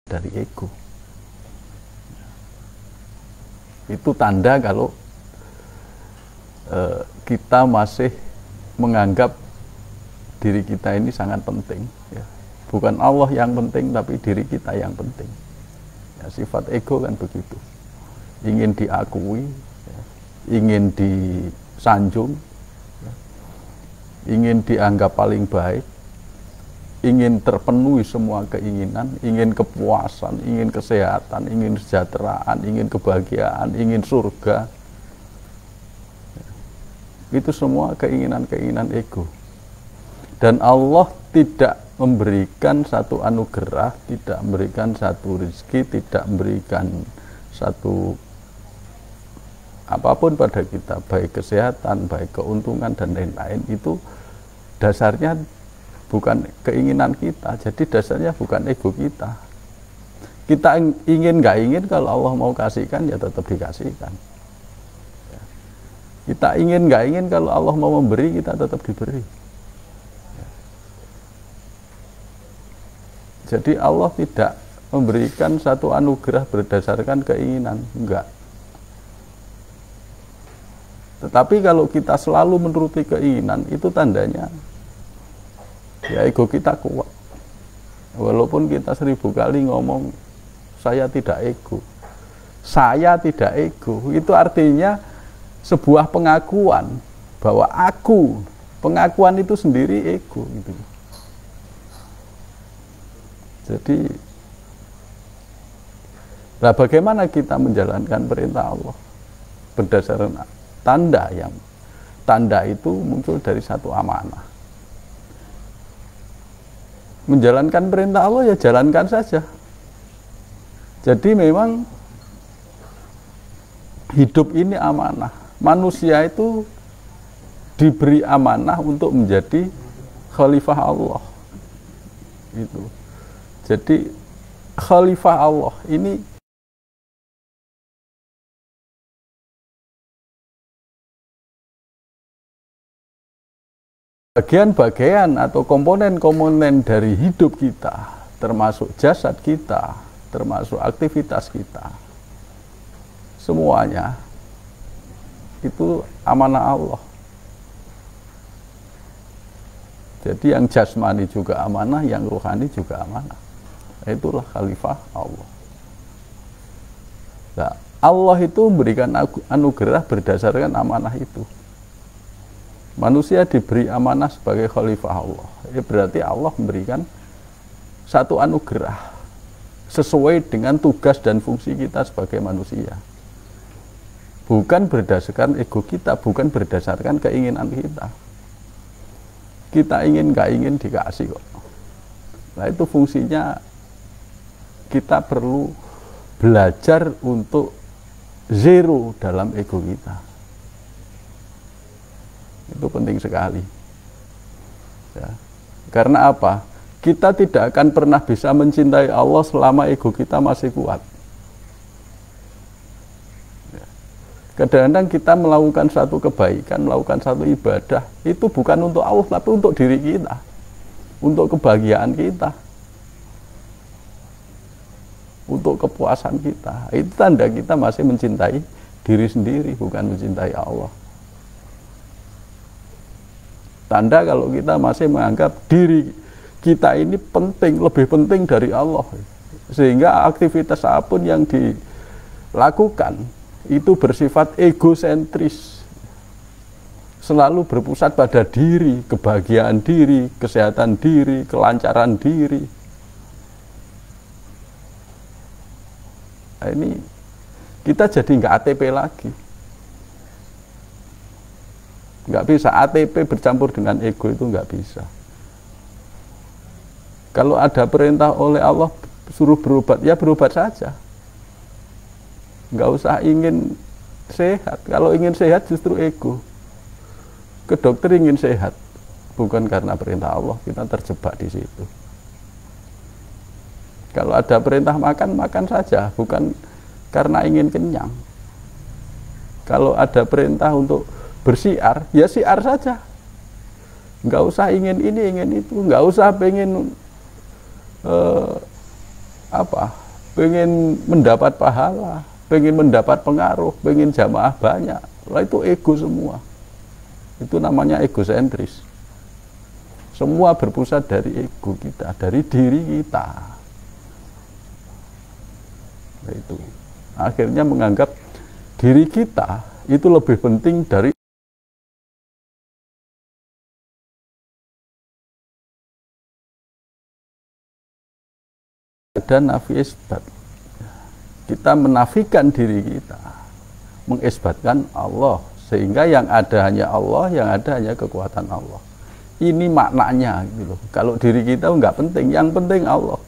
dari ego. Itu tanda kalau kita masih menganggap diri kita ini sangat penting, ya. Bukan Allah yang penting, tapi diri kita yang penting, ya. Sifat ego kan begitu, ingin diakui, ya. Ingin disanjung, ya. Ingin dianggap paling baik, ingin terpenuhi semua keinginan, ingin kepuasan, ingin kesehatan, ingin kesejahteraan, ingin kebahagiaan, ingin surga. Itu semua keinginan-keinginan ego. Dan Allah tidak memberikan satu anugerah, tidak memberikan satu rezeki, tidak memberikan satu apapun pada kita, baik kesehatan, baik keuntungan dan lain-lain, itu dasarnya bukan keinginan kita. Jadi dasarnya bukan ego kita. Kita ingin nggak ingin, kalau Allah mau kasihkan ya tetap dikasihkan. Kita ingin nggak ingin, kalau Allah mau memberi kita tetap diberi. Jadi Allah tidak memberikan satu anugerah berdasarkan keinginan, enggak. Tetapi kalau kita selalu menuruti keinginan, itu tandanya ya ego kita kuat. Walaupun kita 1000 kali ngomong saya tidak ego, saya tidak ego, itu artinya sebuah pengakuan bahwa aku, pengakuan itu sendiri ego gitu. Jadi nah bagaimana kita menjalankan perintah Allah berdasarkan tanda itu muncul dari satu amanah. Menjalankan perintah Allah ya jalankan saja. Jadi memang hidup ini amanah. Manusia itu diberi amanah untuk menjadi khalifah Allah. Itu. Jadi khalifah Allah ini bagian-bagian atau komponen-komponen dari hidup kita, termasuk jasad kita, termasuk aktivitas kita, semuanya itu amanah Allah. Jadi yang jasmani juga amanah, yang rohani juga amanah. Itulah khalifah Allah. Nah, Allah itu memberikan anugerah berdasarkan amanah itu. Manusia diberi amanah sebagai khalifah Allah. Ya berarti Allah memberikan satu anugerah sesuai dengan tugas dan fungsi kita sebagai manusia. Bukan berdasarkan ego kita, bukan berdasarkan keinginan kita. Kita ingin nggak ingin dikasih kok. Nah itu fungsinya kita perlu belajar untuk zero dalam ego kita. Itu penting sekali. Ya. Karena apa? Kita tidak akan pernah bisa mencintai Allah selama ego kita masih kuat. Kadang-kadang kita melakukan satu kebaikan, melakukan satu ibadah, itu bukan untuk Allah, tapi untuk diri kita, untuk kebahagiaan kita, untuk kepuasan kita. Itu tanda kita masih mencintai diri sendiri, bukan mencintai Allah. Tanda kalau kita masih menganggap diri kita ini penting, lebih penting dari Allah. Sehingga aktivitas apapun yang dilakukan itu bersifat egosentris, selalu berpusat pada diri, kebahagiaan diri, kesehatan diri, kelancaran diri. Nah, ini kita jadi nggak ATP lagi, nggak bisa ATP bercampur dengan ego, itu nggak bisa. Kalau ada perintah oleh Allah suruh berobat, ya berobat saja. Nggak usah ingin sehat. Kalau ingin sehat justru ego. Ke dokter ingin sehat, bukan karena perintah Allah, kita terjebak di situ. Kalau ada perintah makan, makan saja, bukan karena ingin kenyang. Kalau ada perintah untuk bersiar, ya siar saja. Nggak usah ingin ini, ingin itu, nggak usah pengen apa? Pengen mendapat pahala, pengen mendapat pengaruh, pengen jamaah banyak. Lah itu ego semua. Itu namanya egosentris. Semua berpusat dari ego kita, dari diri kita. Nah, itu. Akhirnya menganggap diri kita itu lebih penting dari dan nafi isbat. Kita menafikan diri kita, mengisbatkan Allah, sehingga yang ada hanya Allah, yang ada hanya kekuatan Allah. Ini maknanya gitu loh. Kalau diri kita nggak penting, yang penting Allah.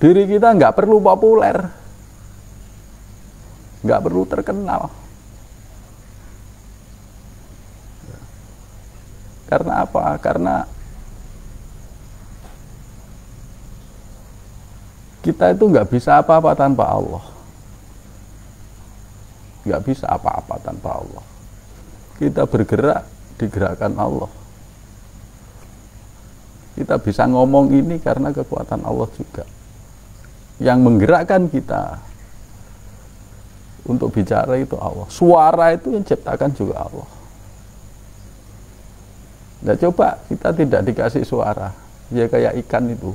Diri kita nggak perlu populer, nggak perlu terkenal. Karena apa? Karena kita itu nggak bisa apa-apa tanpa Allah. Nggak bisa apa-apa tanpa Allah. Kita bergerak, digerakkan Allah. Kita bisa ngomong ini karena kekuatan Allah juga. Yang menggerakkan kita untuk bicara itu Allah. Suara itu yang ciptakan juga Allah. Nah coba kita tidak dikasih suara, ya kayak ikan itu.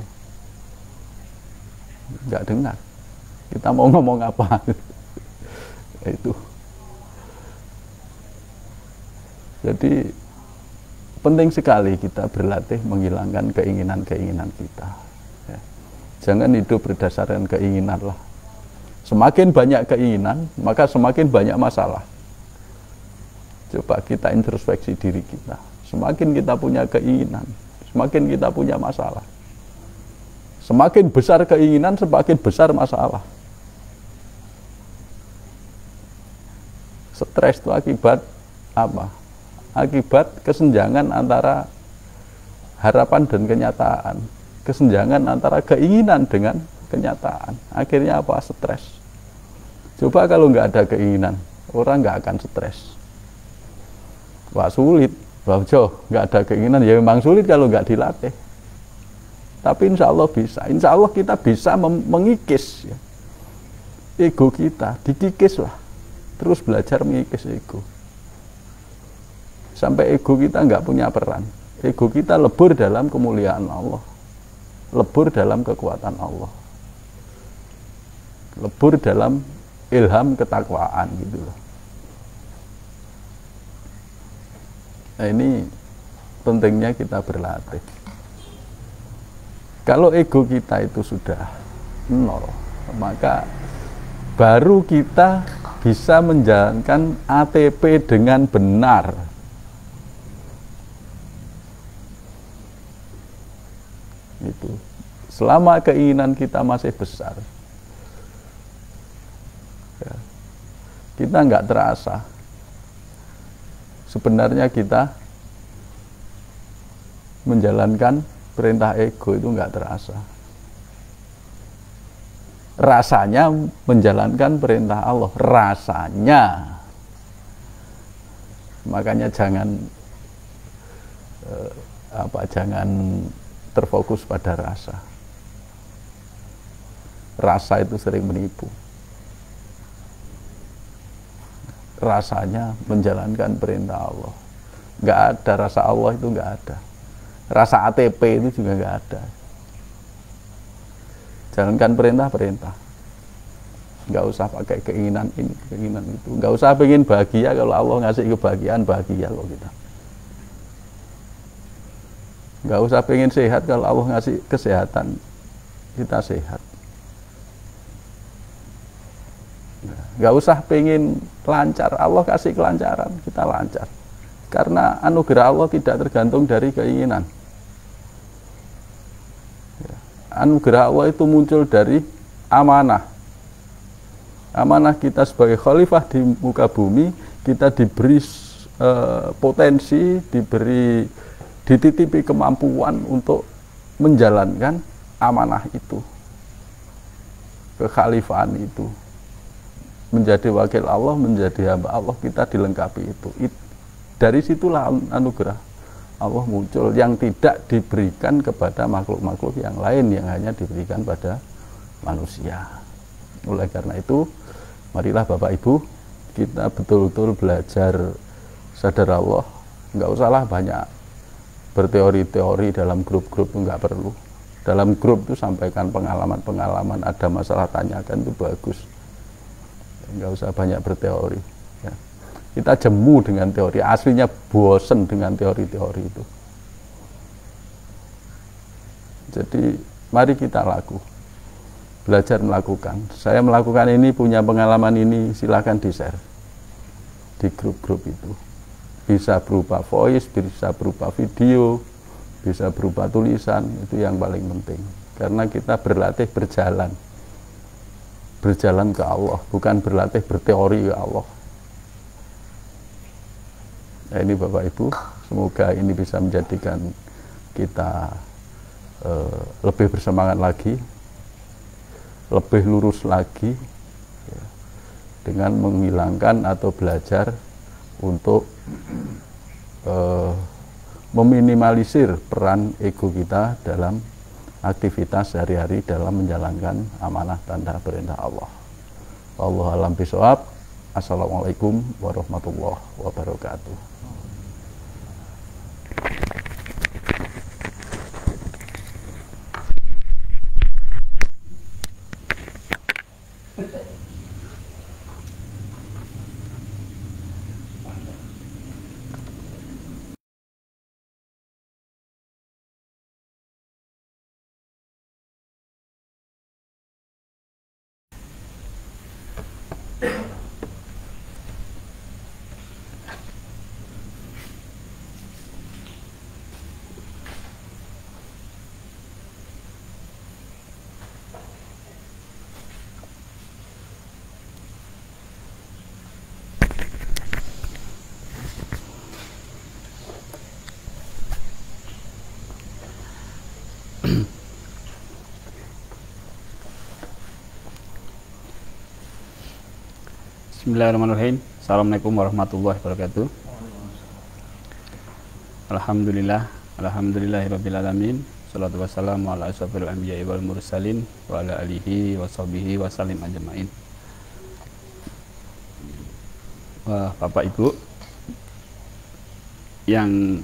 Nggak dengar, kita mau ngomong apa. Itu jadi penting sekali kita berlatih menghilangkan keinginan-keinginan kita ya. Jangan hidup berdasarkan keinginan lah. Semakin banyak keinginan maka semakin banyak masalah. Coba kita introspeksi diri kita. Semakin kita punya keinginan, semakin kita punya masalah. Semakin besar keinginan, semakin besar masalah. Stres itu akibat apa? Akibat kesenjangan antara harapan dan kenyataan. Kesenjangan antara keinginan dengan kenyataan. Akhirnya apa? Stres. Coba kalau nggak ada keinginan, orang nggak akan stres. Wah sulit. Wah jauh, nggak ada keinginan, ya memang sulit kalau nggak dilatih. Tapi insya Allah bisa. Insya Allah kita bisa mengikis ya. Ego kita, dikikis lah. Terus belajar mengikis ego. Sampai ego kita nggak punya peran. Ego kita lebur dalam kemuliaan Allah. Lebur dalam kekuatan Allah. Lebur dalam ilham ketakwaan gitu loh. Nah ini pentingnya kita berlatih. Kalau ego kita itu sudah nol, maka baru kita bisa menjalankan ATP dengan benar. Itu. Selama keinginan kita masih besar, ya, kita nggak terasa. Sebenarnya kita menjalankan perintah ego itu nggak terasa. Rasanya menjalankan perintah Allah, rasanya. Makanya jangan jangan terfokus pada rasa. Rasa itu sering menipu. Rasanya menjalankan perintah Allah. Nggak ada rasa Allah itu nggak ada. Rasa ATP itu juga nggak ada. Jalankan perintah-perintah. Nggak usah pakai keinginan ini, keinginan itu. Nggak usah pengen bahagia, kalau Allah ngasih kebahagiaan, bahagia loh kita. Nggak usah pengen sehat, kalau Allah ngasih kesehatan, kita sehat. Nggak usah pengen lancar, Allah kasih kelancaran, kita lancar. Karena anugerah Allah tidak tergantung dari keinginan. Anugerah Allah itu muncul dari amanah. Amanah kita sebagai khalifah di muka bumi, kita diberi potensi, dititipi kemampuan untuk menjalankan amanah itu, kekhalifahan itu. Menjadi wakil Allah, menjadi hamba Allah, kita dilengkapi itu. Dari situlah anugerah. Allah muncul yang tidak diberikan kepada makhluk-makhluk yang lain, yang hanya diberikan pada manusia. Oleh karena itu, marilah Bapak Ibu kita betul-betul belajar sadar Allah. Nggak usahlah banyak berteori-teori dalam grup-grup, itu nggak perlu. Dalam grup itu sampaikan pengalaman-pengalaman, ada masalah tanyakan, itu bagus. Nggak usah banyak berteori. Ya. Kita jemu dengan teori, aslinya bosen dengan teori-teori itu. Jadi mari kita belajar melakukan. Saya melakukan ini, punya pengalaman ini, silakan di-share di grup-grup itu. Bisa berupa voice, bisa berupa video, bisa berupa tulisan, itu yang paling penting. Karena kita berlatih berjalan ke Allah, bukan berlatih berteori ke Allah. Nah, ini Bapak Ibu, semoga ini bisa menjadikan kita lebih bersemangat lagi, lebih lurus lagi, ya, dengan menghilangkan atau belajar untuk meminimalisir peran ego kita dalam aktivitas sehari-hari dalam menjalankan amanah tanda perintah Allah. Wallahu a'lam bishawab. Assalamualaikum warahmatullahi wabarakatuh. Bismillahirrahmanirrahim. Assalamualaikum warahmatullahi wabarakatuh. Alhamdulillahirabbil alamin. Shalatu wassalamu ala asyrofil anbiya'i wal mursalin wa ala alihi washabihi wasallim ajmain. Bapak Ibu yang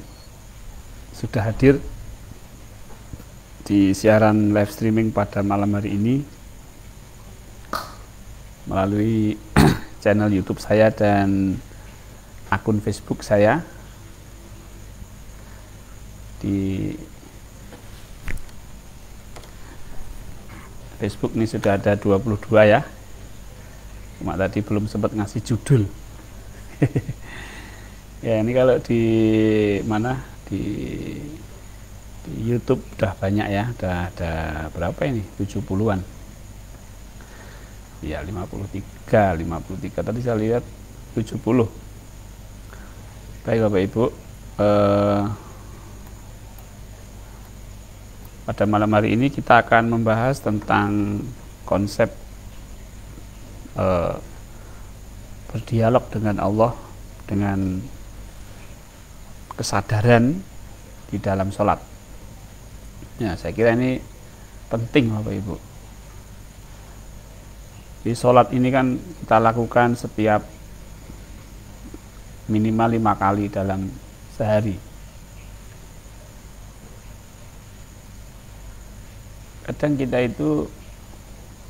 sudah hadir di siaran live streaming pada malam hari ini melalui channel YouTube saya dan akun Facebook saya. Di Facebook ini sudah ada 22 ya. Cuma tadi belum sempat ngasih judul. Ya, ini kalau di mana di YouTube udah banyak ya, udah ada berapa ini? 70-an. Ya, 53 tadi saya lihat 70. Baik Bapak Ibu, pada malam hari ini kita akan membahas tentang konsep berdialog dengan Allah dengan kesadaran di dalam sholat. Ya, saya kira ini penting Bapak Ibu. Di sholat ini kan kita lakukan setiap minimal 5 kali dalam sehari. Kadang kita itu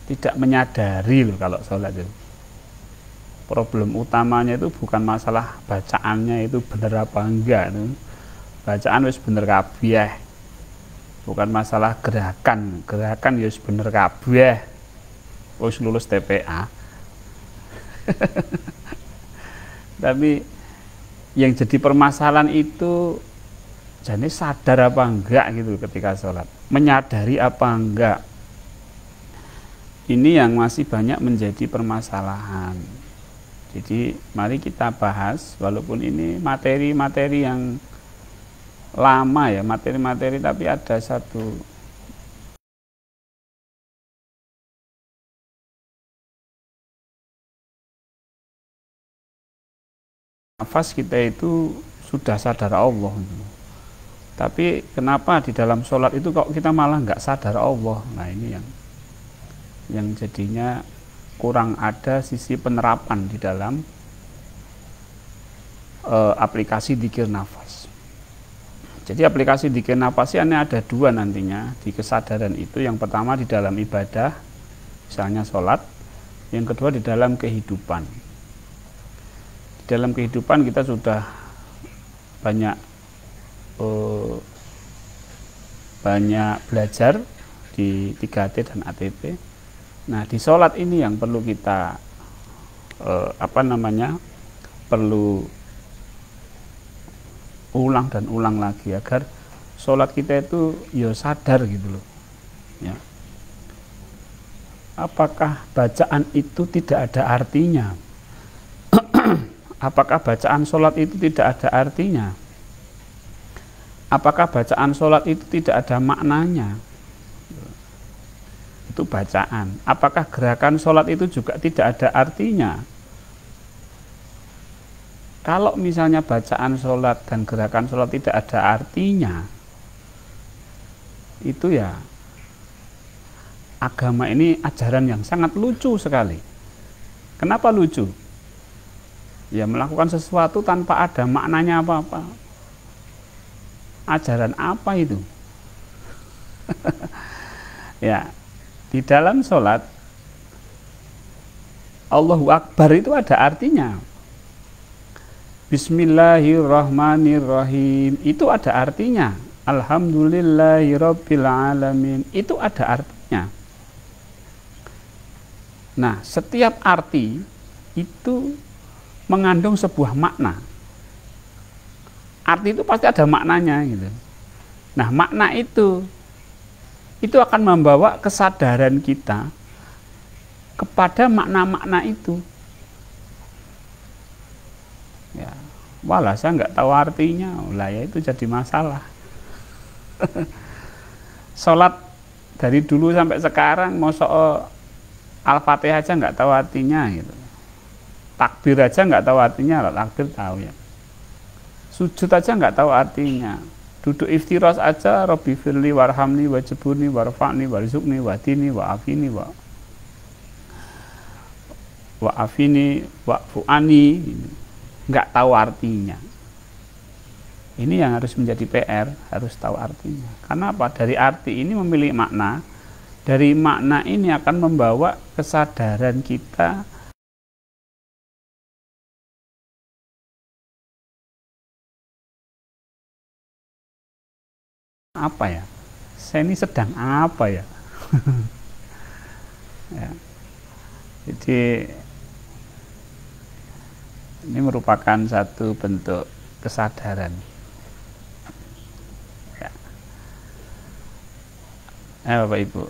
tidak menyadari loh kalau sholat itu. Problem utamanya itu bukan masalah bacaannya itu bener apa enggak itu. Bacaan wis bener kabeh. Bukan masalah gerakan ya wis bener kabeh. Wis lulus TPA. Tapi yang jadi permasalahan itu jadi sadar apa enggak gitu ketika sholat, menyadari apa enggak. Ini yang masih banyak menjadi permasalahan. Jadi mari kita bahas, walaupun ini materi-materi yang lama ya, materi-materi, tapi ada satu nafas kita itu sudah sadar Allah. Tapi kenapa di dalam sholat itu kok kita malah nggak sadar Allah? Nah ini yang jadinya kurang ada sisi penerapan di dalam aplikasi dzikir nafas. Jadi aplikasi dzikir nafas ini ada dua nantinya di kesadaran itu. Yang pertama di dalam ibadah, misalnya sholat. Yang kedua di dalam kehidupan. Di dalam kehidupan kita sudah banyak belajar di 3T dan ATP. Nah di sholat ini yang perlu kita perlu ulang dan ulang lagi agar sholat kita itu ya sadar gitu loh ya. Apakah bacaan itu tidak ada artinya? Apakah bacaan sholat itu tidak ada artinya? Apakah bacaan sholat itu tidak ada maknanya? Itu bacaan. Apakah gerakan sholat itu juga tidak ada artinya? Kalau misalnya bacaan sholat dan gerakan sholat tidak ada artinya, itu ya agama ini ajaran yang sangat lucu sekali. Kenapa lucu? Ya melakukan sesuatu tanpa ada maknanya apa-apa. Ajaran apa itu? Ya, di dalam sholat Allahu Akbar itu ada artinya. Bismillahirrahmanirrahim itu ada artinya. Alhamdulillahirabbil alamin itu ada artinya. Nah, setiap arti itu mengandung sebuah makna. Arti itu pasti ada maknanya gitu. Nah, makna itu akan membawa kesadaran kita kepada makna-makna itu. Ya, walah saya nggak tahu artinya, lah ya itu jadi masalah. Sholat dari dulu sampai sekarang, mosok Al-Fatihah aja nggak tahu artinya gitu. Takbir aja nggak tahu artinya, kalau takbir tahu ya. Sujud aja nggak tahu artinya. Duduk iftirash aja, Rabbi firli warhamni wajibuni warfa'ni warzuqni wadini wa'afini wa'afini wa'fu'ani, nggak tahu artinya. Ini yang harus menjadi PR, harus tahu artinya. Karena apa? Dari arti ini memiliki makna. Dari makna ini akan membawa kesadaran kita apa ya? Saya ini sedang apa ya? Ya. Jadi ini merupakan satu bentuk kesadaran. Ya. Bapak Ibu,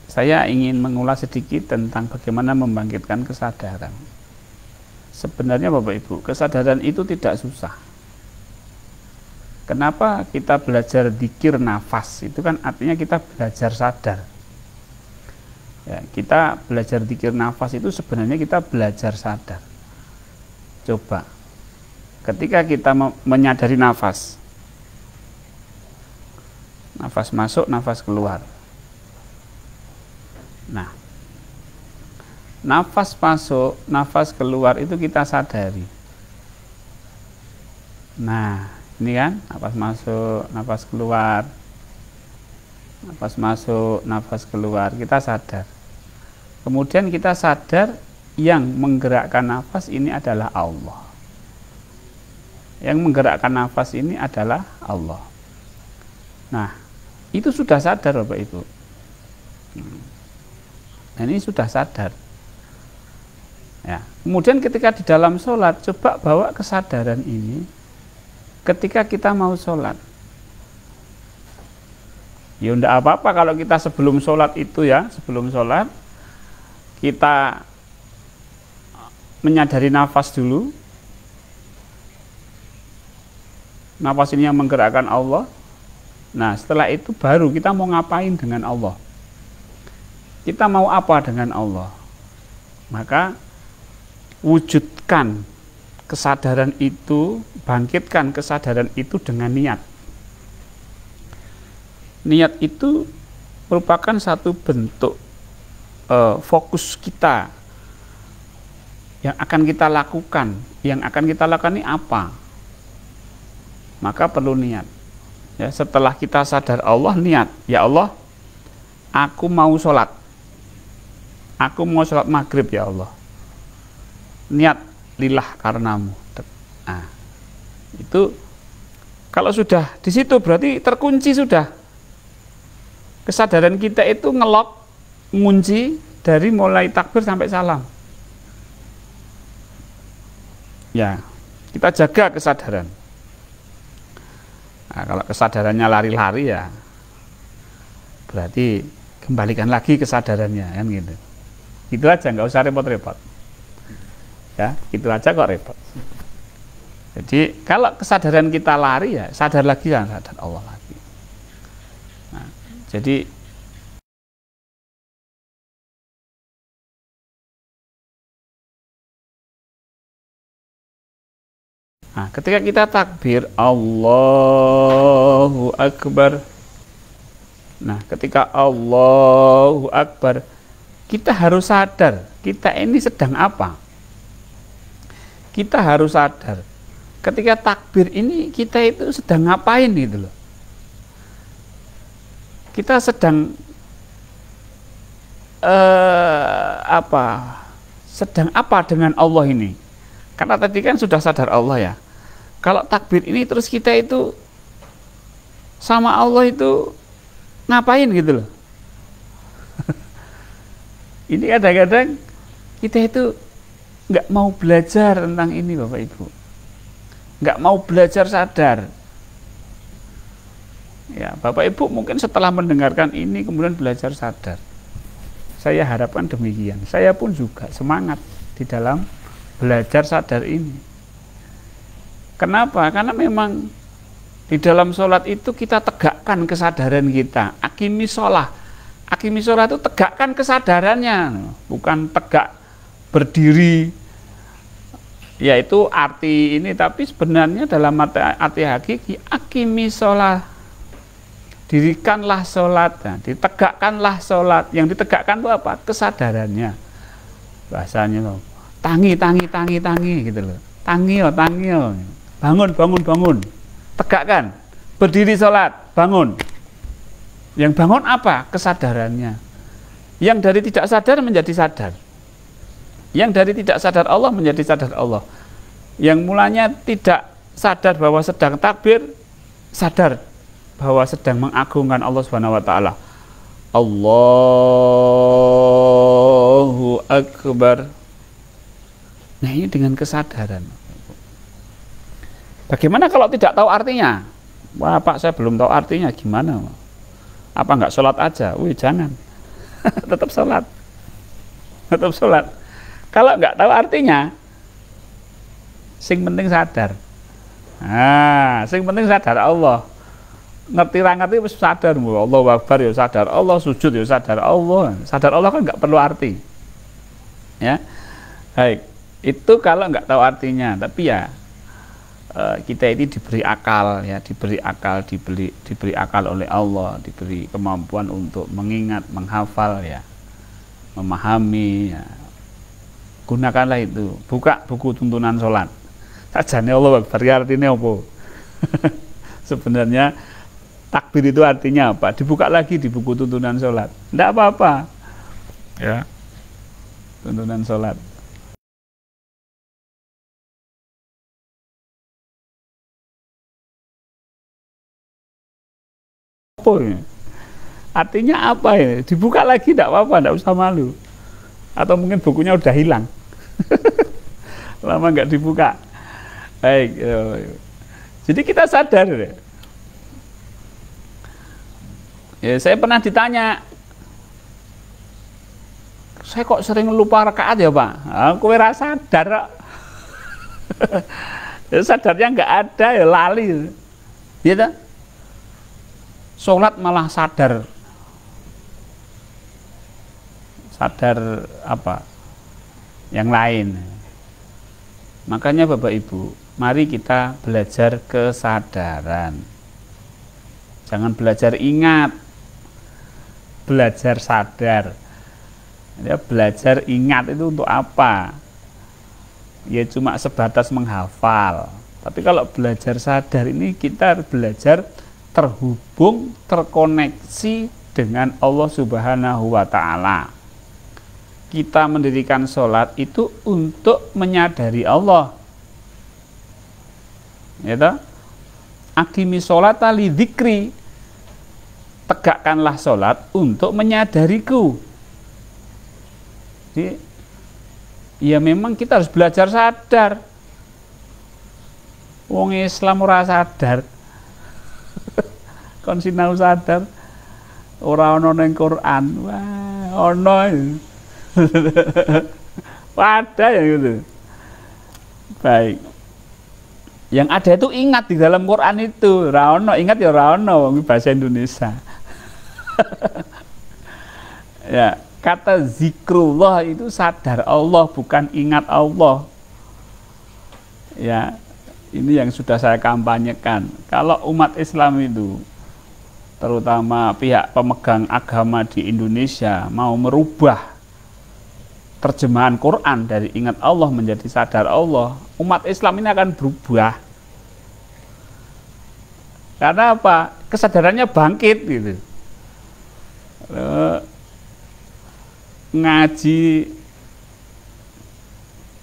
saya ingin mengulas sedikit tentang bagaimana membangkitkan kesadaran. Sebenarnya Bapak Ibu, kesadaran itu tidak susah. Kenapa kita belajar dzikir nafas? Itu kan artinya kita belajar sadar. Ya, kita belajar dzikir nafas itu sebenarnya kita belajar sadar. Coba, ketika kita menyadari nafas, nafas masuk, nafas keluar. Nah, nafas masuk, nafas keluar itu kita sadari. Nah, ini kan nafas masuk, nafas keluar, nafas masuk, nafas keluar, kita sadar. Kemudian kita sadar yang menggerakkan nafas ini adalah Allah. Yang menggerakkan nafas ini adalah Allah. Nah, itu sudah sadar Bapak Ibu. Nah, ini sudah sadar. Ya. Kemudian ketika di dalam sholat, coba bawa kesadaran ini ketika kita mau sholat. Ya enggak apa-apa kalau kita sebelum sholat itu ya, sebelum sholat kita menyadari nafas dulu. Nafas ini yang menggerakkan Allah. Nah, setelah itu baru kita mau ngapain dengan Allah. Kita mau apa dengan Allah. Maka wujudkan kesadaran itu, bangkitkan kesadaran itu dengan niat. Niat itu merupakan satu bentuk fokus kita yang akan kita lakukan. Yang akan kita lakukan ini apa? Maka perlu niat. Ya, setelah kita sadar Allah, niat. Ya Allah, aku mau sholat. Aku mau sholat maghrib ya Allah. Niat lillah karenamu. Nah, itu kalau sudah di situ berarti terkunci sudah. Kesadaran kita itu ngelok, ngunci dari mulai takbir sampai salam. Ya, kita jaga kesadaran. Nah, kalau kesadarannya lari-lari ya berarti kembalikan lagi kesadarannya kan gitu. Itu aja, nggak usah repot-repot. Ya, itu aja kok repot. Jadi kalau kesadaran kita lari ya sadar lagi ya, sadar Allah lagi. Nah, jadi ketika kita takbir Allahu Akbar. Nah, ketika Allahu Akbar, kita harus sadar kita ini sedang apa. Kita harus sadar ketika takbir ini kita itu sedang ngapain gitu loh. Kita sedang sedang apa dengan Allah ini. Karena tadi kan sudah sadar Allah ya. Kalau takbir ini terus kita itu sama Allah itu ngapain gitu loh. Ini kadang-kadang kita itu nggak mau belajar tentang ini Bapak Ibu. Nggak mau belajar sadar. Ya, Bapak Ibu mungkin setelah mendengarkan ini kemudian belajar sadar. Saya harapkan demikian. Saya pun juga semangat di dalam belajar sadar ini. Kenapa? Karena memang di dalam sholat itu kita tegakkan kesadaran kita. Akimi sholah. Akimi sholah itu tegakkan kesadarannya, bukan tegak berdiri. Yaitu arti ini, tapi sebenarnya dalam arti hakiki akimi sholah. Dirikanlah sholat, nah, ditegakkanlah sholat. Yang ditegakkan itu apa? Kesadarannya. Bahasanya loh, tangi gitu loh. Tangio. Bangun. Tegakkan. Berdiri sholat, bangun. Yang bangun apa? Kesadarannya. Yang dari tidak sadar menjadi sadar. Yang dari tidak sadar Allah menjadi sadar Allah. Yang mulanya tidak sadar bahwa sedang takbir, sadar bahwa sedang mengagungkan Allah Subhanahu wa taala. Allahu Akbar. Nah, ini dengan kesadaran. Bagaimana kalau tidak tahu artinya? Wah Pak, saya belum tahu artinya, gimana? Apa enggak sholat aja? Wih, jangan. Tetap sholat. Kalau enggak tahu artinya, sing penting sadar. Nah, sing penting sadar Allah. Ngerti ngerti wis sadar, Allahu Akbar ya sadar Allah, sujud ya sadar Allah. Sadar Allah kan enggak perlu arti. Ya. Baik. Itu kalau enggak tahu artinya, tapi ya kita ini diberi akal ya, diberi akal oleh Allah, diberi kemampuan untuk mengingat, menghafal ya, memahami ya. Gunakanlah itu. Buka buku tuntunan sholat. Sajane Allah Akbar artinya apa? Sebenarnya takbir itu artinya apa? Dibuka lagi di buku tuntunan sholat. Tidak apa-apa. Ya. Tuntunan sholat. Artinya apa ini? Dibuka lagi tidak apa-apa, tidak usah malu. Atau mungkin bukunya udah hilang. Lama nggak dibuka. Baik. Jadi kita sadar. Ya, saya pernah ditanya, saya kok sering lupa rakaat ya Pak? Aku rasa sadar. Ya, sadarnya nggak ada ya, lali. Gitu. Sholat malah sadar apa yang lain. Makanya Bapak Ibu, mari kita belajar kesadaran. Jangan belajar ingat, belajar sadar. Ya, belajar ingat itu untuk apa? Ya cuma sebatas menghafal. Tapi kalau belajar sadar ini kita belajar terhubung, terkoneksi dengan Allah Subhanahu wa Ta'ala. Kita mendirikan sholat itu untuk menyadari Allah. Ya toh? Aqimi sholata li dzikri. Tegakkanlah sholat untuk menyadariku. Jadi, ya memang kita harus belajar sadar. Wong Islam ora sadar. Kon sinau sadar ora ana ning Quran. Wah, ana. Ada ya gitu. Baik. Yang ada itu ingat di dalam Quran itu. Ora ana, ingat ya ora ana wong bahasa Indonesia. Ya, kata zikrullah itu sadar Allah, bukan ingat Allah. Ya, ini yang sudah saya kampanyekan. Kalau umat Islam itu, terutama pihak pemegang agama di Indonesia, mau merubah terjemahan Quran dari ingat Allah menjadi sadar Allah, umat Islam ini akan berubah. Karena apa? Kesadarannya bangkit gitu. Ngaji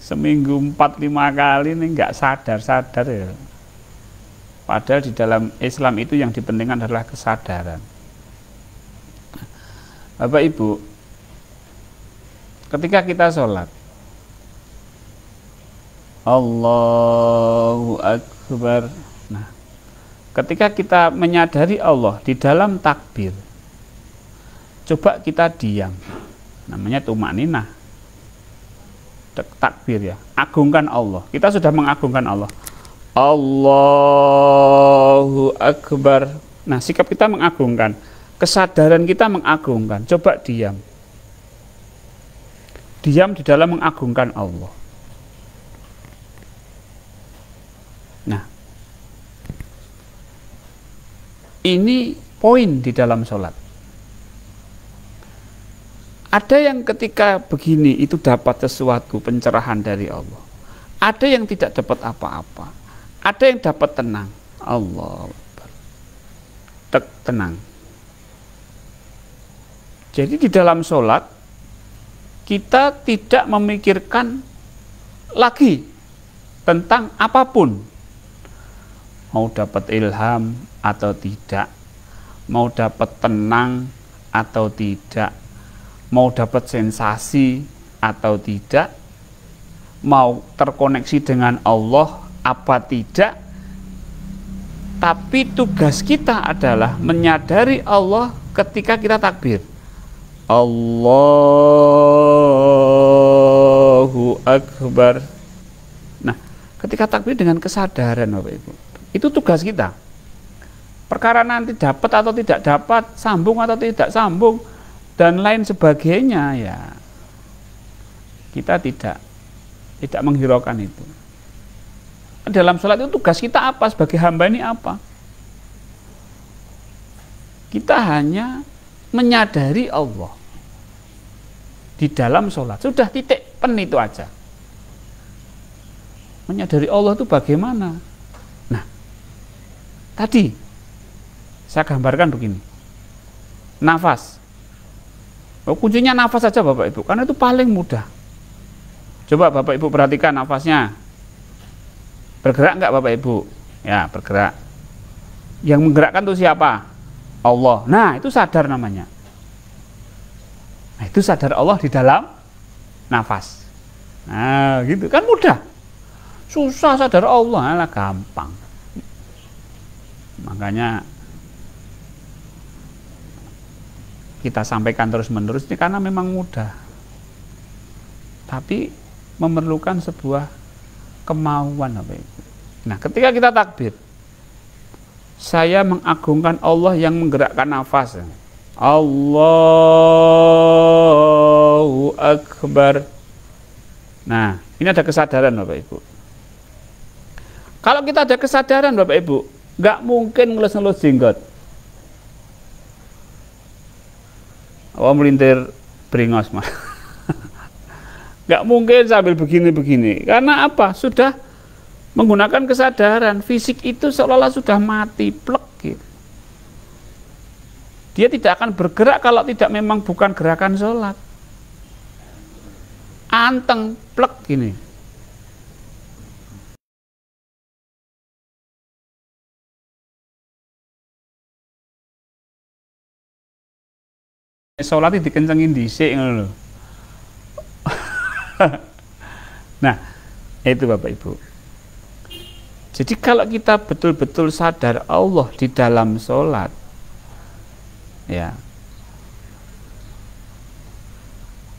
seminggu 4-5 kali ini nggak sadar-sadar ya. Padahal di dalam Islam itu yang dipentingkan adalah kesadaran. Bapak Ibu, ketika kita sholat, Allahu Akbar. Nah, ketika kita menyadari Allah di dalam takbir, coba kita diam. Namanya tumakninah. Takbir ya, agungkan Allah. Kita sudah mengagungkan Allah. Allahu Akbar. Nah, sikap kita mengagungkan, kesadaran kita mengagungkan. Coba diam. Diam di dalam mengagungkan Allah. Nah, ini poin di dalam sholat. Ada yang ketika begini itu dapat sesuatu pencerahan dari Allah. Ada yang tidak dapat apa-apa. Ada yang dapat tenang. Allah tenang. Jadi di dalam sholat kita tidak memikirkan lagi tentang apapun. Mau dapat ilham atau tidak, mau dapat tenang atau tidak, mau dapat sensasi atau tidak, mau terkoneksi dengan Allah apa tidak, tapi tugas kita adalah menyadari Allah ketika kita takbir. Allahu Akbar. Nah, ketika takbir dengan kesadaran Bapak Ibu, itu tugas kita. Perkara nanti dapat atau tidak dapat, sambung atau tidak sambung, dan lain sebagainya, ya kita tidak menghiraukan itu. Dalam sholat itu tugas kita apa? Sebagai hamba ini apa? Kita hanya menyadari Allah di dalam sholat. Sudah, titik, pen itu aja. Menyadari Allah itu bagaimana? Nah, tadi saya gambarkan begini. Nafas. Kuncinya nafas saja Bapak Ibu, karena itu paling mudah. Coba Bapak Ibu perhatikan nafasnya. Bergerak enggak Bapak Ibu? Ya, bergerak. Yang menggerakkan itu siapa? Allah. Nah, itu sadar namanya. Nah, itu sadar Allah di dalam nafas. Nah, gitu kan mudah. Susah sadar Allah, lah gampang. Makanya kita sampaikan terus-menerus ini karena memang mudah. Tapi memerlukan sebuah kemauan Bapak Ibu. Nah, ketika kita takbir, saya mengagungkan Allah yang menggerakkan nafas. Allahu Akbar. Nah, ini ada kesadaran Bapak Ibu. Kalau kita ada kesadaran Bapak Ibu, nggak mungkin ngelus-ngelus jenggot. Oh, melintir bringos mah. Nggak mungkin sambil begini-begini. Karena apa? Sudah menggunakan kesadaran. Fisik itu seolah-olah sudah mati, plek gitu. Dia tidak akan bergerak kalau tidak memang bukan gerakan sholat. Anteng, plek gini. Sholat itu dikencengin dhisik ngono lho. Nah, itu Bapak Ibu. Jadi kalau kita betul-betul sadar Allah di dalam sholat, ya,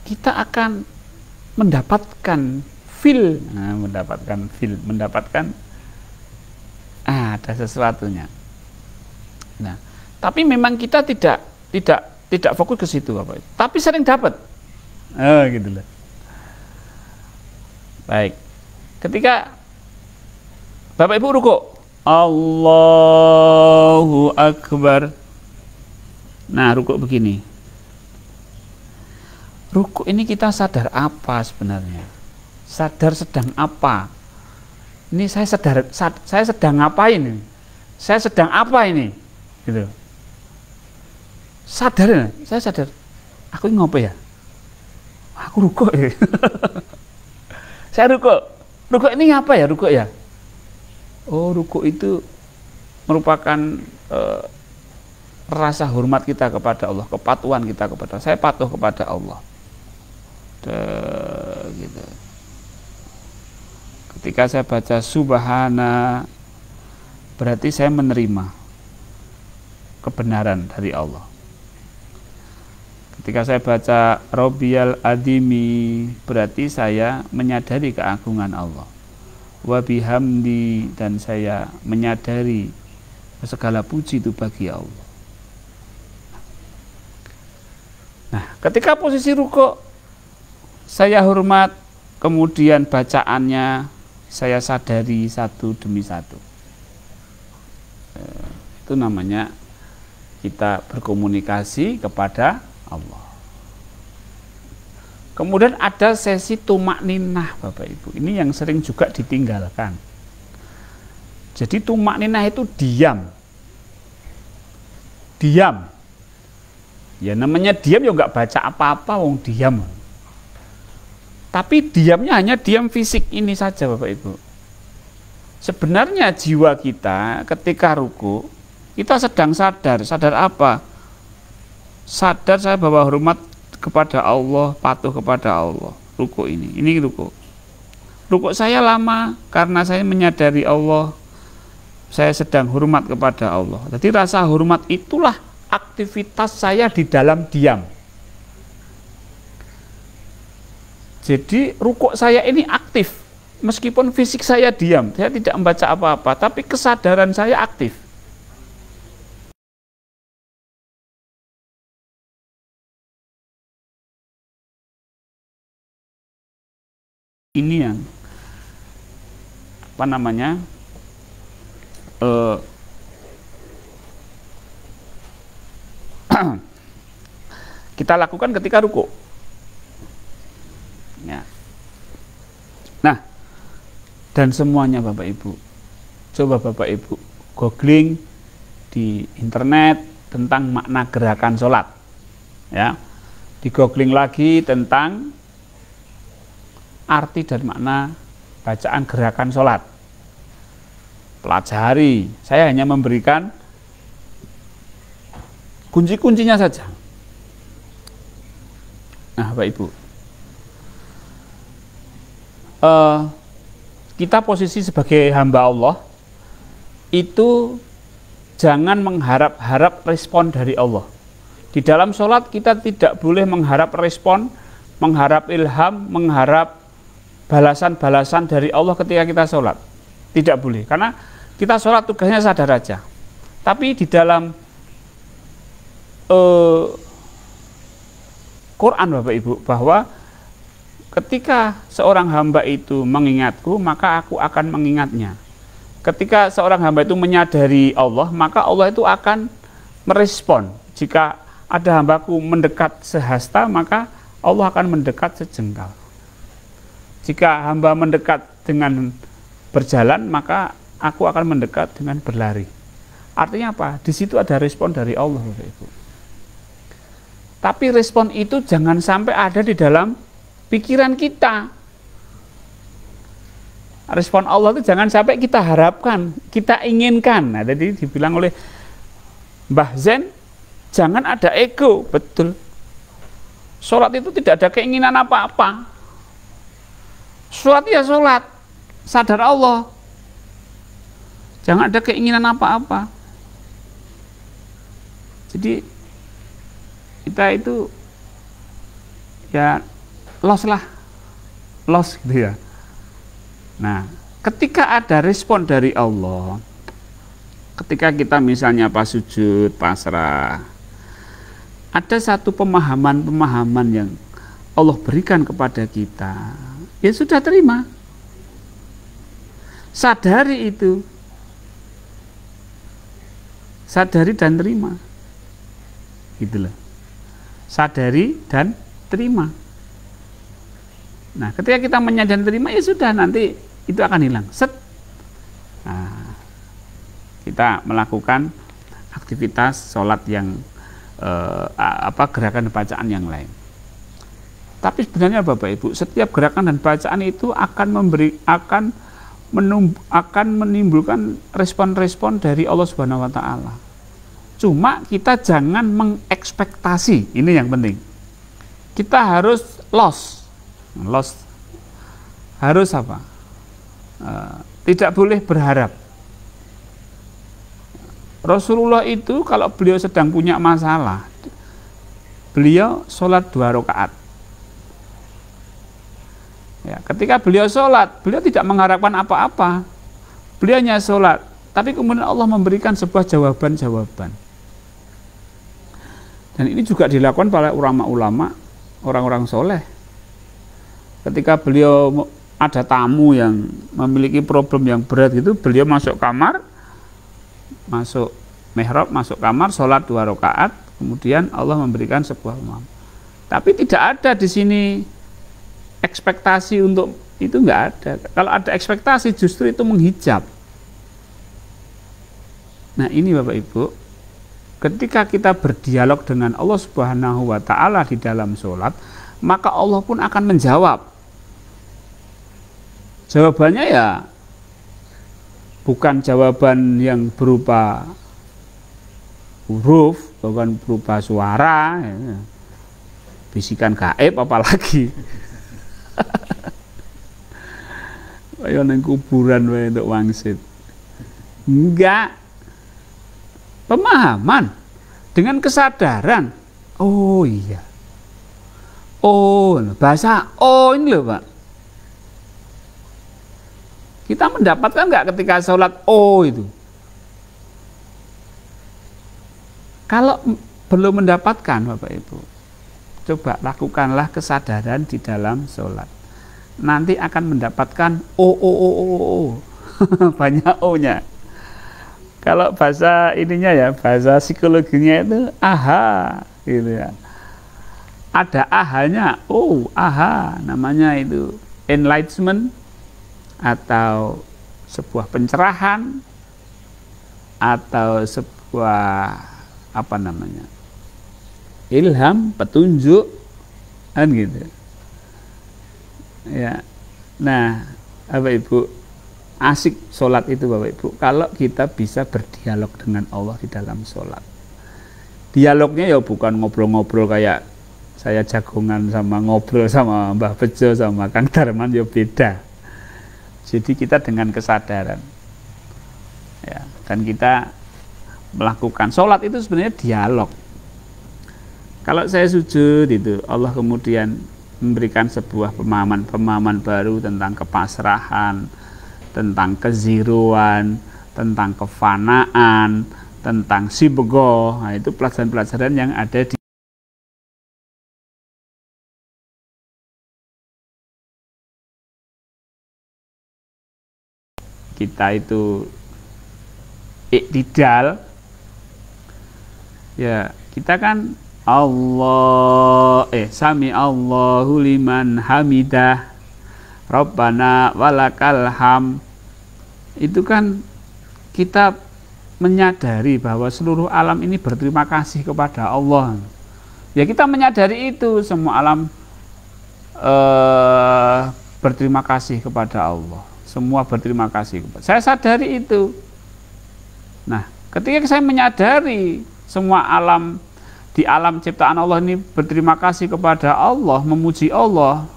kita akan mendapatkan ada sesuatunya. Nah, tapi memang kita tidak fokus ke situ Bapak Ibu. Tapi sering dapat. Gitu loh. Baik. Ketika Bapak Ibu ruku, Allahu Akbar. Nah, ruku begini. Ruku ini kita sadar apa sebenarnya? Sadar sedang apa? Ini saya sedang ngapain ini? Saya sedang apa ini? Gitu. Sadar ya? Saya sadar. Aku ini ngopo ya? Aku ruku ya. Saya ruku. Ruku ini apa ya ruku ya? Oh, ruku itu merupakan rasa hormat kita kepada Allah, kepatuhan kita kepada Allah. Saya patuh kepada Allah. Gitu. Ketika saya baca subhana, berarti saya menerima kebenaran dari Allah. Ketika saya baca Rabbiyal Adimi, berarti saya menyadari keagungan Allah. Wa bihamdi, dan saya menyadari segala puji itu bagi Allah. Nah, ketika posisi ruku, saya hormat, kemudian bacaannya saya sadari satu demi satu. Itu namanya kita berkomunikasi kepada Allah. Kemudian ada sesi tumak ninah Bapak Ibu. Ini yang sering juga ditinggalkan. Jadi tumak ninah itu diam. Diam. Ya namanya diam ya nggak baca apa-apa, wong diam. Tapi diamnya hanya diam fisik ini saja Bapak Ibu. Sebenarnya jiwa kita ketika ruku, kita sedang sadar. Sadar apa? Sadar saya bahwa hormat kepada Allah, patuh kepada Allah. Ruku ini ruku. Ruku saya lama karena saya menyadari Allah, saya sedang hormat kepada Allah. Jadi rasa hormat itulah aktivitas saya di dalam diam. Jadi ruku saya ini aktif, meskipun fisik saya diam, saya tidak membaca apa-apa, tapi kesadaran saya aktif. Ini yang apa namanya kita lakukan ketika ruku. Ya. Nah, dan semuanya Bapak Ibu, coba Bapak Ibu googling di internet tentang makna gerakan sholat. Ya, di googling lagi tentang arti dan makna bacaan gerakan sholat. Pelajari. Saya hanya memberikan kunci-kuncinya saja. Nah, Bapak Ibu, kita posisi sebagai hamba Allah itu jangan mengharap-harap respon dari Allah. Di dalam sholat kita tidak boleh mengharap respon, mengharap ilham, mengharap balasan-balasan dari Allah ketika kita sholat. Tidak boleh, karena kita sholat tugasnya sadar aja. Tapi di dalam Quran Bapak Ibu, bahwa ketika seorang hamba itu mengingatku, maka aku akan mengingatnya. ketika seorang hamba itu menyadari Allah, maka Allah itu akan merespon. Jika ada hambaku mendekat sehasta, maka Allah akan mendekat sejengkal. Jika hamba mendekat dengan berjalan, maka aku akan mendekat dengan berlari. Artinya apa? Di situ ada respon dari Allah, Bapak Ibu. Tapi respon itu jangan sampai ada di dalam pikiran kita. Respon Allah itu jangan sampai kita harapkan, kita inginkan. Nah, tadi dibilang oleh Mbah Zen, jangan ada ego. Betul. Sholat itu tidak ada keinginan apa-apa. Sholat ya sholat, sadar Allah. Jangan ada keinginan apa-apa. Jadi kita itu ya loss gitu ya. Nah, ketika ada respon dari Allah, ketika kita misalnya pas sujud, pasrah, ada satu pemahaman yang Allah berikan kepada kita, ya sudah terima. Sadari itu. Sadari dan terima. Gitu loh. Sadari dan terima. Nah, ketika kita menyadari dan terima, ya sudah, nanti itu akan hilang. Set. Nah, kita melakukan aktivitas sholat yang gerakan bacaan yang lain. Tapi sebenarnya Bapak Ibu, setiap gerakan dan bacaan itu akan menimbulkan respon-respon dari Allah Subhanahu wa taala. Cuma kita jangan mengekspektasi, ini yang penting. Kita harus loss harus apa? Tidak boleh berharap. Rasulullah itu kalau beliau sedang punya masalah, beliau sholat 2 rakaat. Ya, ketika beliau sholat, beliau tidak mengharapkan apa-apa. Beliau hanya sholat, tapi kemudian Allah memberikan sebuah jawaban-jawaban. Dan ini juga dilakukan oleh ulama-ulama, orang-orang soleh. Ketika beliau ada tamu yang memiliki problem yang berat gitu, beliau masuk kamar, masuk mihrab, masuk kamar, sholat 2 rakaat, kemudian Allah memberikan sebuah pemahaman. Tapi tidak ada di sini ekspektasi untuk itu, nggak ada. Kalau ada ekspektasi justru itu menghijab. Nah, ini Bapak Ibu, ketika kita berdialog dengan Allah Subhanahu wa taala di dalam sholat, maka Allah pun akan menjawab. Jawabannya ya bukan jawaban yang berupa huruf, bukan berupa suara, ya. Bisikan gaib apalagi. Ayo nang kuburan wae untuk wangsit. Enggak. Pemahaman dengan kesadaran. Oh iya. Oh, bahasa oh ini loh, Pak. Kita mendapatkan enggak ketika sholat oh itu? Kalau belum mendapatkan Bapak Ibu, coba lakukanlah kesadaran di dalam sholat. Nanti akan mendapatkan oh. Banyak O-nya. Kalau bahasa ininya ya, bahasa psikologinya itu aha gitu ya. Ada ahanya, oh aha, namanya itu enlightenment atau sebuah pencerahan atau sebuah apa namanya? Ilham, petunjuk kan gitu. Ya. Nah, Bapak Ibu, asik sholat itu Bapak Ibu kalau kita bisa berdialog dengan Allah di dalam sholat. Dialognya ya bukan ngobrol-ngobrol kayak saya jagongan sama ngobrol sama Mbah Bejo sama Kang Darman, ya beda. Jadi kita dengan kesadaran ya, dan kita melakukan sholat itu sebenarnya dialog. Kalau saya sujud itu Allah kemudian memberikan sebuah pemahaman baru tentang kepasrahan, tentang keziruan, tentang kefanaan, tentang sibgo. Nah, itu pelajaran-pelajaran yang ada di kita itu iktidal, ya kita kan sami Allahu liman hamidah Rabbana walakal ham, itu kan kita menyadari bahwa seluruh alam ini berterima kasih kepada Allah. Ya kita menyadari itu, semua alam berterima kasih kepada Allah, semua berterima kasih kepada. Saya sadari itu. Nah, ketika saya menyadari semua alam, di alam ciptaan Allah ini berterima kasih kepada Allah, memuji Allah,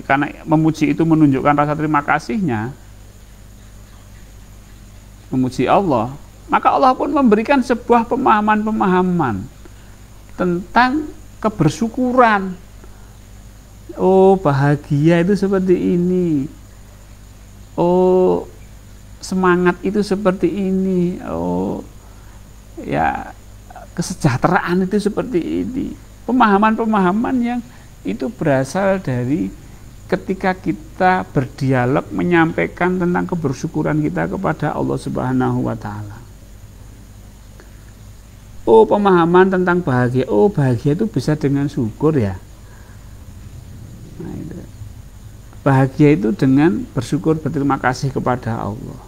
karena memuji itu menunjukkan rasa terima kasihnya, memuji Allah, maka Allah pun memberikan sebuah pemahaman-pemahaman tentang kebersyukuran. Oh, bahagia itu seperti ini. Oh, semangat itu seperti ini. Oh, ya, kesejahteraan itu seperti ini. Pemahaman-pemahaman yang itu berasal dari ketika kita berdialog menyampaikan tentang kebersyukuran kita kepada Allah Subhanahu wa Ta'ala. Oh, pemahaman tentang bahagia. Oh, bahagia itu bisa dengan syukur ya. Nah, itu. Bahagia itu dengan bersyukur, berterima kasih kepada Allah.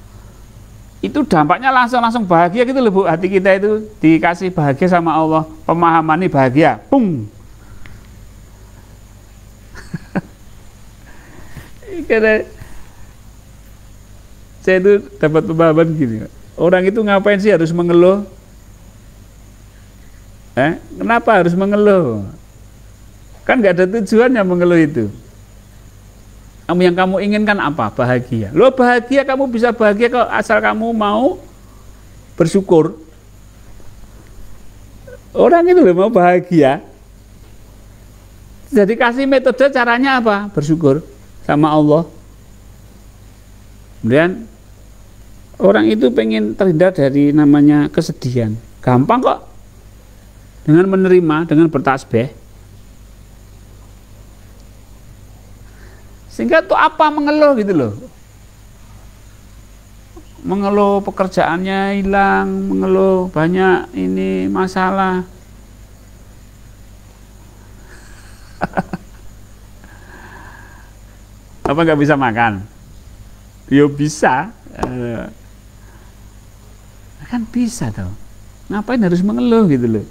Itu dampaknya langsung bahagia gitu loh Bu. Hati kita itu dikasih bahagia sama Allah. Pemahaman ini bahagia. Pung. Karena saya itu dapat pemahaman gini, orang itu ngapain sih harus mengeluh? Kenapa harus mengeluh? Kan nggak ada tujuannya mengeluh itu. Yang kamu inginkan apa? Bahagia. Lo bahagia, kamu bisa bahagia kalau asal kamu mau bersyukur. Orang itu loh mau bahagia. Jadi kasih metode caranya apa? Bersyukur sama Allah. Kemudian orang itu pengen terhindar dari namanya kesedihan. Gampang kok. Dengan menerima, dengan bertasbih. Sehingga tuh apa mengeluh gitu loh. Mengeluh pekerjaannya hilang, mengeluh banyak ini masalah. Apa nggak bisa makan? Ya bisa, kan bisa toh. Ngapain harus mengeluh gitu loh?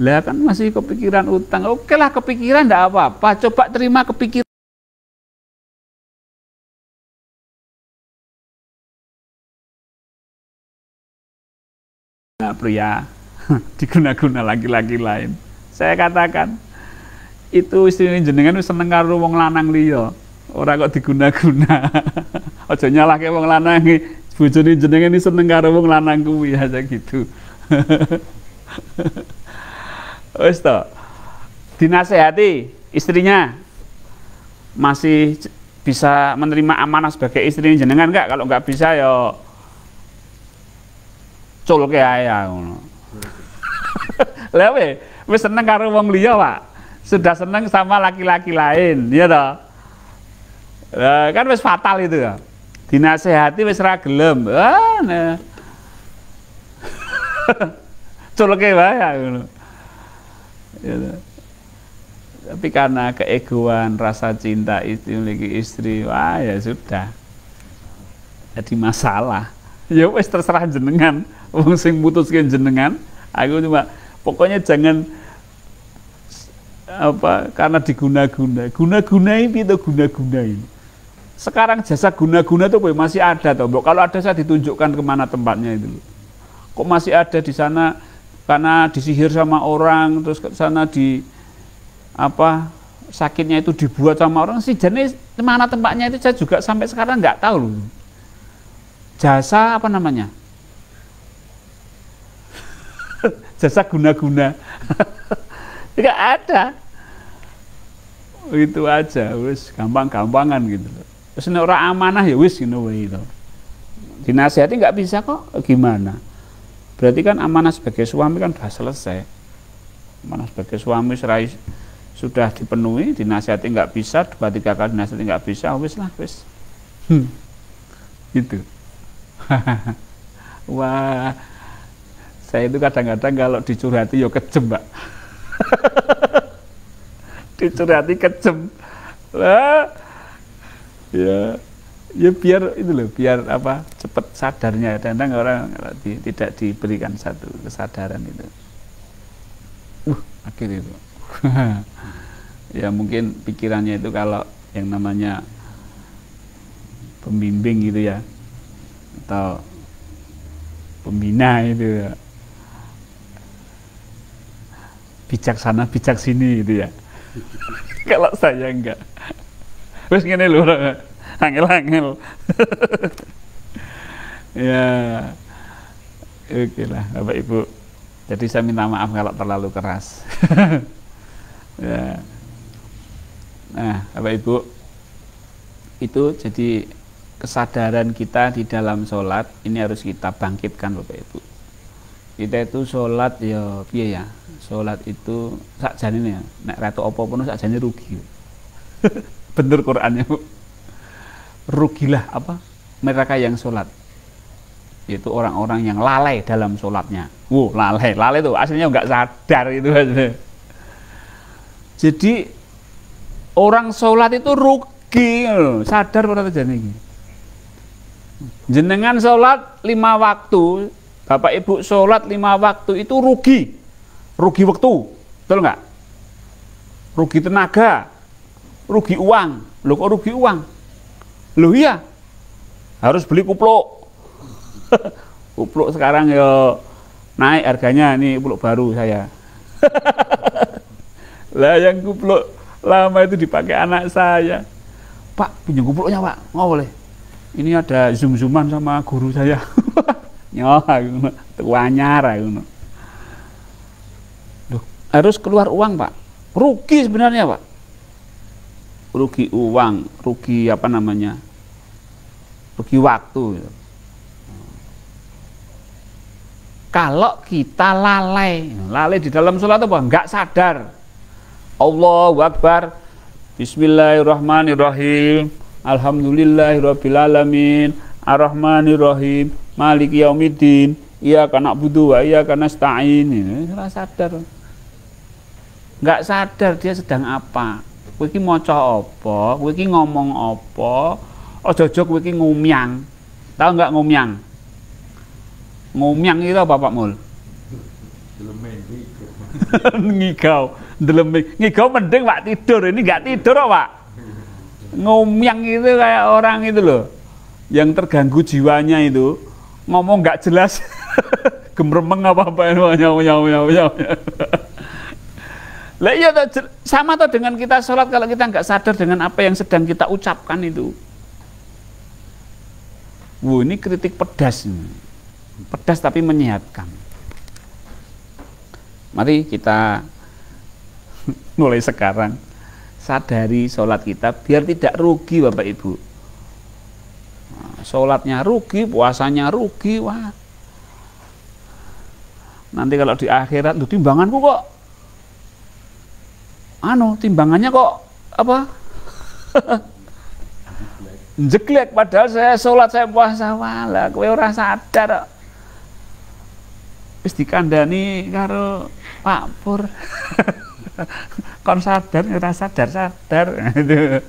Lah kan masih kepikiran utang. Oke lah, kepikiran enggak apa-apa. Coba terima kepikiran. Nah, pria diguna-guna laki-laki lain. Saya katakan itu istri jenengan seneng karo wong lanang liya. Ora kok diguna-guna. Aja nyalahke wong lanang, bojone jenengan iki seneng karo wong lanang kuwi aja gitu. Wis to. Dinasehati istrinya masih bisa menerima amanah sebagai istri jenengan enggak? Kalau enggak bisa ya culke ae ngono. Lah wis seneng karo wong liya, Pak. Sudah seneng sama laki-laki lain, ya toh? Kan wis fatal itu ya. Dinasehati wis ra gelem. Nah. Culke wae ngono. Ya. Tapi karena keegoan, rasa cinta istri memiliki istri, wah ya sudah. Jadi masalah. Ya wis terserah jenengan, wong sing mutuskeun jenengan. Aku cuma pokoknya jangan apa karena diguna-guna. Guna-gunain itu guna-gunain. Sekarang jasa guna-guna tuh masih ada toh. Kalau ada saya ditunjukkan kemana tempatnya itu. Kok masih ada di sana karena disihir sama orang, terus ke sana di apa sakitnya itu dibuat sama orang sih. Jadi mana tempatnya itu saya juga sampai sekarang nggak tahu loh. Jasa apa namanya? Jasa guna-guna. Nggak ada. Itu aja, wis gampang-gampangan gitu. Terus nek ora amanah ya wis ngono wae itu. Dinasihati nggak bisa kok, gimana? Berarti kan amanah sebagai suami kan sudah selesai. Amanah sebagai suami sudah dipenuhi, dinasihati nggak bisa, 2-3 kali dinasihati nggak bisa, wis lah wis. Gitu. Wah, saya itu kadang-kadang kalau dicurhati ya kejem, Mbak. Dicurhati kejem. Lah, ya, ya biar itu loh, biar apa, cepat sadarnya. Kadang orang tidak diberikan satu kesadaran itu. Akhir itu. Ya mungkin pikirannya itu kalau yang namanya pembimbing gitu ya, atau pembina itu ya, bijaksana bijak sini gitu ya. Kalau saya enggak, wes ngene lho, angel-angel. Ya, oke lah Bapak Ibu. Jadi saya minta maaf kalau terlalu keras. Ya. Nah, Bapak Ibu, itu jadi kesadaran kita di dalam sholat ini harus kita bangkitkan, Bapak Ibu. Kita itu sholat ya piye ya, sholat itu sakjane ya, nek ratu apa-apa sakjane rugi. Bener Qur'annya, Bu. Rugilah apa? Mereka yang sholat, yaitu orang-orang yang lalai dalam sholatnya. Lalai itu aslinya nggak sadar itu aja. Jadi orang sholat itu rugi, sadar pada terjadi. Jenengan sholat 5 waktu, Bapak Ibu sholat 5 waktu itu rugi waktu, betul nggak? Rugi tenaga, rugi uang. Loh kok rugi uang? Loh iya, harus beli kupluk. Kupluk sekarang ya naik harganya, ini kupluk baru saya. Lah yang kupluk lama itu dipakai anak saya. Pak, pinjam kupluknya Pak, nggak boleh. Ini ada zoom-zooman sama guru saya. Nyoh, tuanyar. Loh, harus keluar uang Pak. Rugi sebenarnya Pak. Rugi uang, rugi apa namanya? Rugi waktu. Kalau kita lalai di dalam sholat apa? Nggak sadar. Allahu Akbar, Bismillahirrahmanirrahim, Alhamdulillahirrabbilalamin, Ar-Rahmanirrahim, Maliki Yaumiddin, Iyyaka na'budu wa iyyaka nasta'in. Nggak sadar. Nggak sadar dia sedang apa. Kowe iki maca apa, kowe iki ngomong apa, aja-aja kowe iki ngumyang. Tahu nggak ngumyang? Ngumyang itu apa Pak Mul? Ngigau, ngigau mending Pak tidur, ini nggak tidur Pak. Ngumyang itu kayak orang itu loh, yang terganggu jiwanya itu, ngomong nggak jelas, gemremeng apa-apa nyau. Lah iya sama tuh dengan kita sholat, kalau kita nggak sadar dengan apa yang sedang kita ucapkan itu. Ini kritik pedas, pedas tapi menyehatkan. Mari kita mulai sekarang sadari sholat kita biar tidak rugi Bapak Ibu. Sholatnya rugi, puasanya rugi, wah. Nanti kalau di akhirat, lu timbanganku kok, timbangannya kok apa? Jeglek, padahal saya sholat, saya puasa, walah, kowe ora sadar. Wis dikandani karo Pak Pur. Kon sadar, ora sadar. Itu.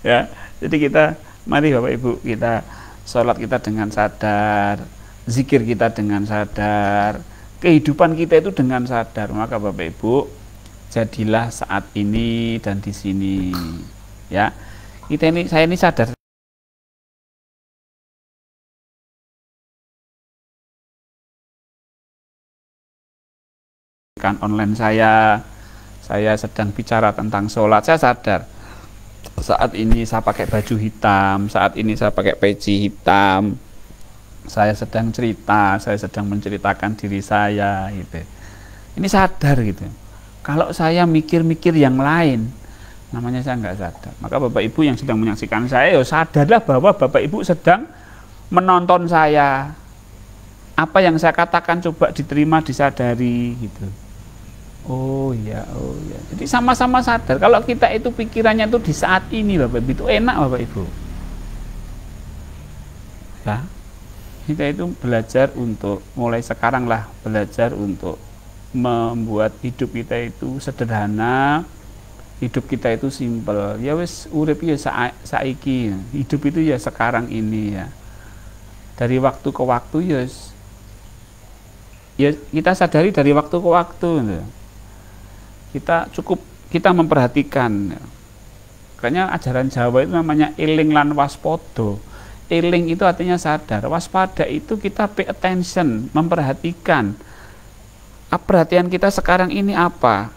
Ya, jadi kita mari Bapak Ibu, kita sholat kita dengan sadar, zikir kita dengan sadar, kehidupan kita itu dengan sadar. Maka Bapak Ibu, jadilah saat ini dan di sini. Ya, saya ini sadar. Kan online saya sedang bicara tentang sholat, saya sadar. Saat ini saya pakai baju hitam, saat ini saya pakai peci hitam, saya sedang cerita, saya sedang menceritakan diri saya gitu. Ini sadar gitu. Kalau saya mikir-mikir yang lain, namanya saya nggak sadar. Maka Bapak Ibu yang sedang menyaksikan saya, ya sadarlah bahwa Bapak Ibu sedang menonton saya. Apa yang saya katakan coba diterima, disadari gitu. Oh iya. Jadi sama-sama sadar. Kalau kita itu pikirannya itu di saat ini Bapak Ibu, itu enak Bapak Ibu. Ya, kita itu belajar untuk mulai sekarang lah, belajar untuk membuat hidup kita itu sederhana, hidup kita itu simpel. Ya wis urip ya saiki, hidup itu ya sekarang ini ya. Dari waktu ke waktu ya kita sadari dari waktu ke waktu. Kita memperhatikan. Makanya ajaran Jawa itu namanya eling lan waspodo. Eling itu artinya sadar, waspada itu kita pay attention, memperhatikan. Perhatian kita sekarang ini apa?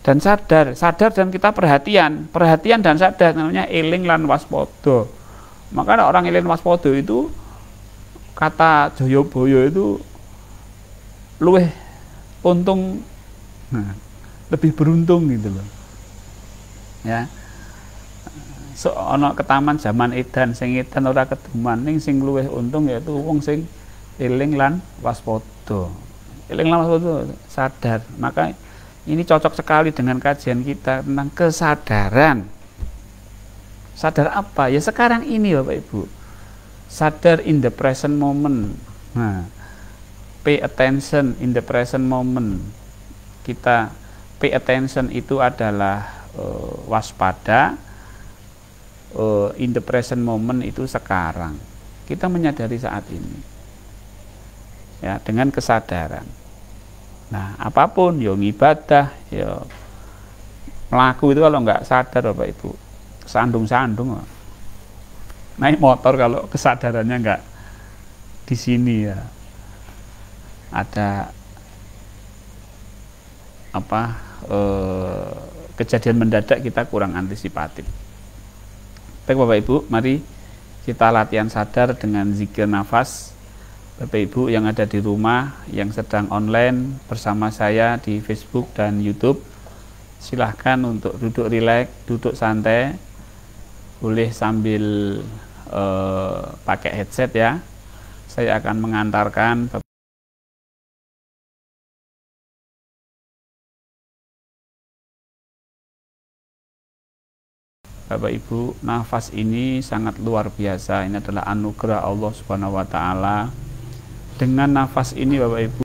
Dan sadar dan kita perhatian dan sadar, namanya eling lan waspodo. Maka orang eling waspodo itu, kata Joyoboyo itu luweh untung, lebih beruntung gitu loh. Ya. So ana ketaman zaman edan, sing edan ora keduman, ning sing luwih untung yaitu wong sing eling lan waspada. Eling lan waspada, sadar. Maka ini cocok sekali dengan kajian kita tentang kesadaran. Sadar apa? Ya sekarang ini Bapak Ibu. Sadar in the present moment. Nah, pay attention in the present moment. Kita pay attention itu adalah waspada. In the present moment itu sekarang. Kita menyadari saat ini. Ya, dengan kesadaran. Nah, apapun, ya ibadah, ya melaku itu kalau nggak sadar Bapak Ibu, sandung-sandung. Naik motor kalau kesadarannya nggak di sini ya. Ada kejadian mendadak, kita kurang antisipatif. Baik Bapak Ibu, mari kita latihan sadar dengan zikir nafas. Bapak Ibu yang ada di rumah, yang sedang online bersama saya di Facebook dan YouTube, silahkan untuk duduk rileks, duduk santai, boleh sambil pakai headset ya. Saya akan mengantarkan Bapak Ibu, nafas ini sangat luar biasa. Ini adalah anugerah Allah Subhanahu wa taala. Dengan nafas ini Bapak Ibu,